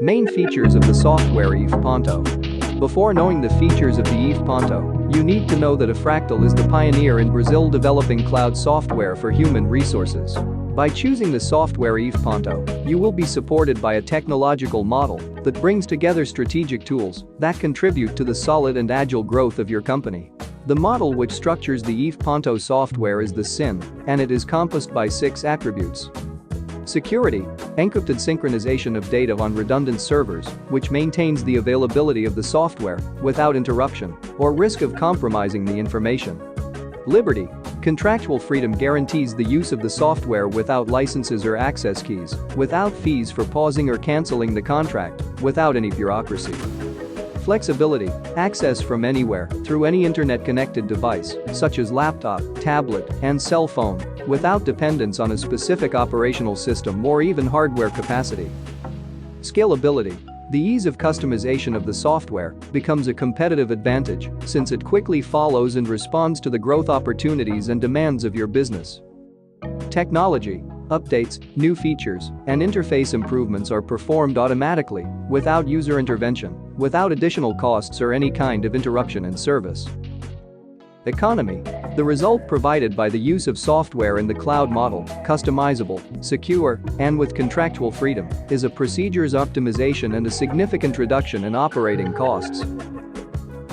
Main features of the software ifPonto. Before knowing the features of the ifPonto, you need to know that iFractal is the pioneer in Brazil developing cloud software for human resources. By choosing the software ifPonto, you will be supported by a technological model that brings together strategic tools that contribute to the solid and agile growth of your company. The model which structures the ifPonto software is the SYN, and it is compassed by 6 attributes. Security, encrypted synchronization of data on redundant servers, which maintains the availability of the software without interruption or risk of compromising the information. Liberty, contractual freedom guarantees the use of the software without licenses or access keys, without fees for pausing or canceling the contract, without any bureaucracy. Flexibility, access from anywhere, through any internet-connected device, such as laptop, tablet, and cell phone, without dependence on a specific operational system or even hardware capacity. Scalability, the ease of customization of the software becomes a competitive advantage since it quickly follows and responds to the growth opportunities and demands of your business. Technology, updates, new features, and interface improvements are performed automatically, without user intervention, without additional costs or any kind of interruption in service. Economy, the result provided by the use of software in the cloud model, customizable, secure, and with contractual freedom, is a procedures optimization and a significant reduction in operating costs.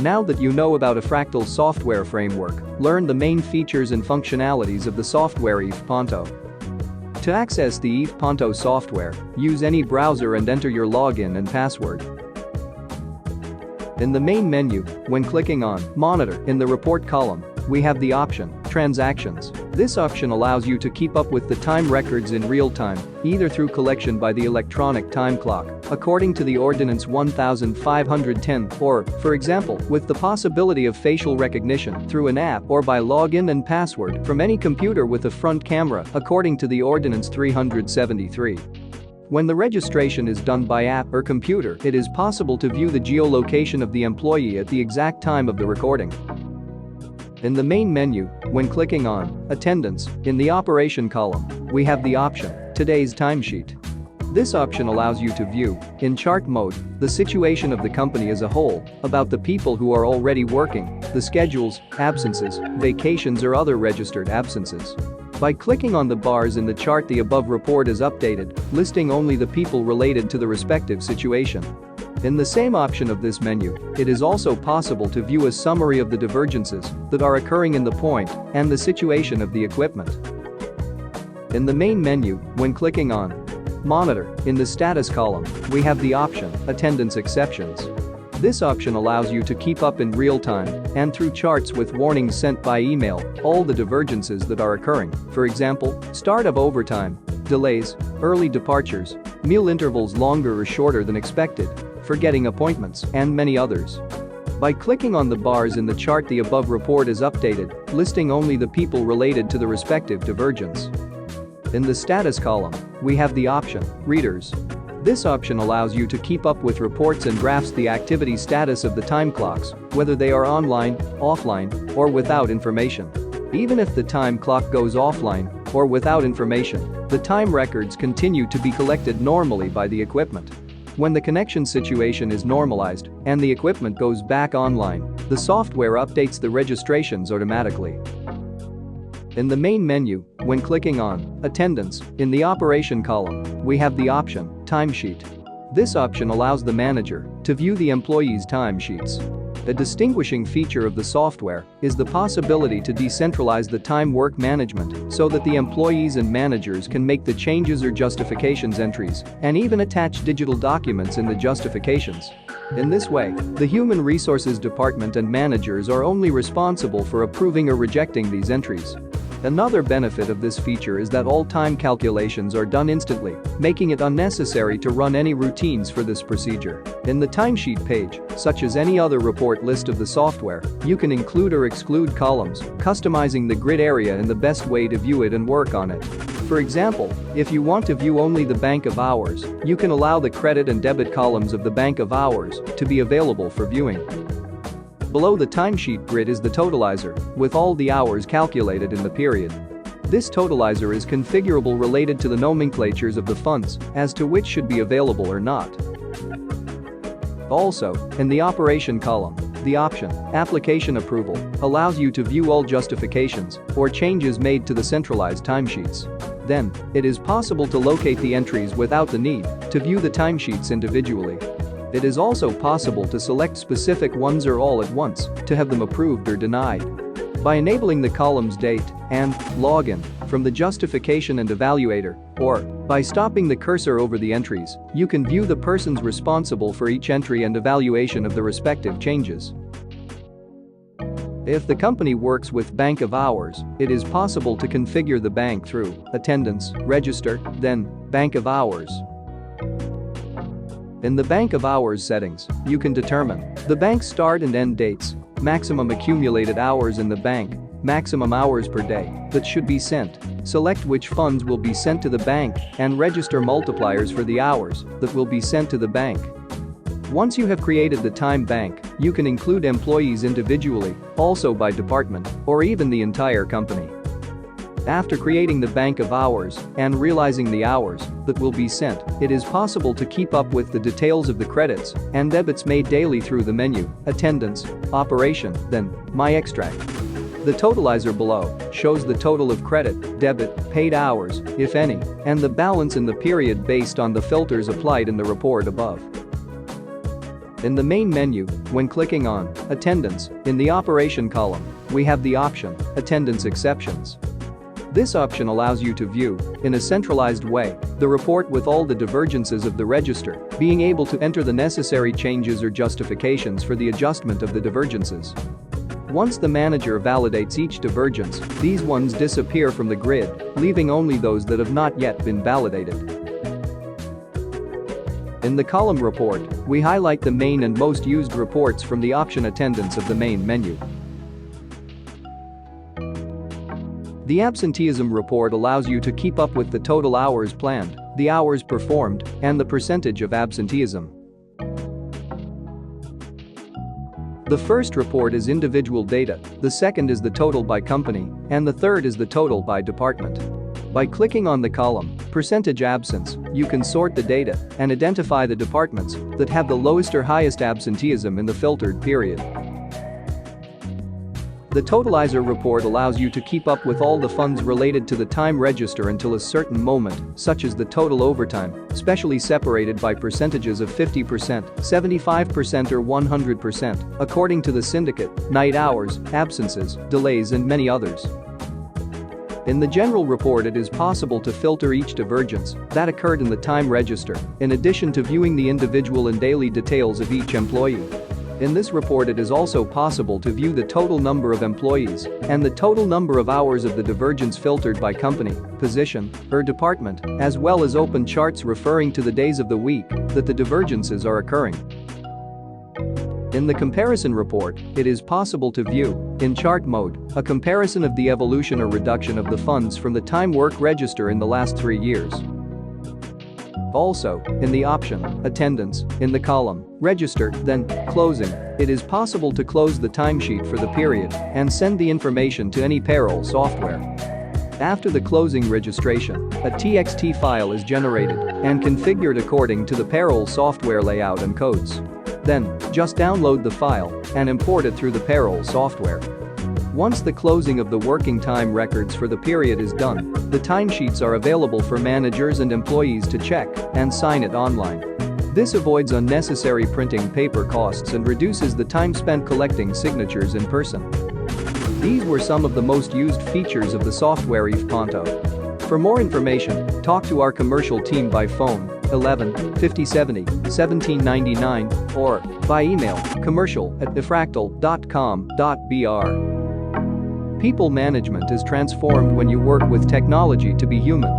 Now that you know about iFractal's software framework, learn the main features and functionalities of the software ifPonto. To access the ifPonto software, use any browser and enter your login and password. In the main menu, when clicking on Monitor in the report column, we have the option Transactions. This option allows you to keep up with the time records in real time, either through collection by the electronic time clock, according to the Ordinance 1510, or, for example, with the possibility of facial recognition through an app or by login and password from any computer with a front camera, according to the Ordinance 373. When the registration is done by app or computer, it is possible to view the geolocation of the employee at the exact time of the recording. In the main menu, when clicking on Attendance, in the Operation column, we have the option Today's Timesheet. This option allows you to view, in chart mode, the situation of the company as a whole, about the people who are already working, the schedules, absences, vacations or other registered absences. By clicking on the bars in the chart, the above report is updated, listing only the people related to the respective situation. In the same option of this menu, it is also possible to view a summary of the divergences that are occurring in the point and the situation of the equipment. In the main menu, when clicking on Monitor, in the Status column, we have the option Attendance Exceptions. This option allows you to keep up in real time and through charts with warnings sent by email all the divergences that are occurring, for example, start of overtime, delays, early departures, meal intervals longer or shorter than expected, forgetting appointments, and many others. By clicking on the bars in the chart, the above report is updated, listing only the people related to the respective divergence. In the Status column, we have the option Readers. This option allows you to keep up with reports and graphs the activity status of the time clocks, whether they are online, offline, or without information. Even if the time clock goes offline or without information, the time records continue to be collected normally by the equipment. When the connection situation is normalized and the equipment goes back online, the software updates the registrations automatically. In the main menu, when clicking on Attendance, in the Operation column, we have the option Timesheet. This option allows the manager to view the employee's timesheets. A distinguishing feature of the software is the possibility to decentralize the time work management so that the employees and managers can make the changes or justifications entries and even attach digital documents in the justifications. In this way, the Human Resources Department and managers are only responsible for approving or rejecting these entries. Another benefit of this feature is that all time calculations are done instantly, making it unnecessary to run any routines for this procedure. In the timesheet page, such as any other report list of the software, you can include or exclude columns, customizing the grid area in the best way to view it and work on it. For example, if you want to view only the bank of hours, you can allow the credit and debit columns of the bank of hours to be available for viewing. Below the timesheet grid is the totalizer, with all the hours calculated in the period. This totalizer is configurable related to the nomenclatures of the funds as to which should be available or not. Also, in the operation column, the option, Application Approval, allows you to view all justifications or changes made to the centralized timesheets. Then, it is possible to locate the entries without the need to view the timesheets individually. It is also possible to select specific ones or all at once to have them approved or denied. By enabling the columns Date and Login from the Justification and Evaluator, or by stopping the cursor over the entries, you can view the persons responsible for each entry and evaluation of the respective changes. If the company works with Bank of Hours, it is possible to configure the bank through Attendance, Register, then Bank of Hours. In the Bank of Hours settings, you can determine the bank's start and end dates, maximum accumulated hours in the bank, maximum hours per day that should be sent, select which funds will be sent to the bank, and register multipliers for the hours that will be sent to the bank. Once you have created the time bank, you can include employees individually, also by department, or even the entire company. After creating the Bank of Hours and realizing the hours that will be sent, it is possible to keep up with the details of the credits and debits made daily through the menu, Attendance, Operation, then My Extract. The totalizer below shows the total of credit, debit, paid hours, if any, and the balance in the period based on the filters applied in the report above. In the main menu, when clicking on Attendance, in the Operation column, we have the option, Attendance Exceptions. This option allows you to view, in a centralized way, the report with all the divergences of the register, being able to enter the necessary changes or justifications for the adjustment of the divergences. Once the manager validates each divergence, these ones disappear from the grid, leaving only those that have not yet been validated. In the column Report, we highlight the main and most used reports from the option Attendance of the main menu. The absenteeism report allows you to keep up with the total hours planned, the hours performed, and the percentage of absenteeism. The first report is individual data, the second is the total by company, and the third is the total by department. By clicking on the column, Percentage Absence, you can sort the data and identify the departments that have the lowest or highest absenteeism in the filtered period. The totalizer report allows you to keep up with all the funds related to the time register until a certain moment, such as the total overtime, specially separated by percentages of 50%, 75% or 100%, according to the syndicate, night hours, absences, delays and many others. In the general report, it is possible to filter each divergence that occurred in the time register, in addition to viewing the individual and daily details of each employee. In this report, it is also possible to view the total number of employees and the total number of hours of the divergence filtered by company, position, or department, as well as open charts referring to the days of the week that the divergences are occurring. In the comparison report, it is possible to view, in chart mode, a comparison of the evolution or reduction of the funds from the time work register in the last 3 years. Also, in the option, Attendance, in the column, Register, then, Closing, it is possible to close the timesheet for the period and send the information to any payroll software. After the closing registration, a TXT file is generated and configured according to the payroll software layout and codes. Then, just download the file and import it through the payroll software. Once the closing of the working time records for the period is done, the timesheets are available for managers and employees to check and sign it online. This avoids unnecessary printing paper costs and reduces the time spent collecting signatures in person. These were some of the most used features of the software ifPonto. For more information, talk to our commercial team by phone 11 5070 1799 or by email commercial@ifractal.com.br. People management is transformed when you work with technology to be human.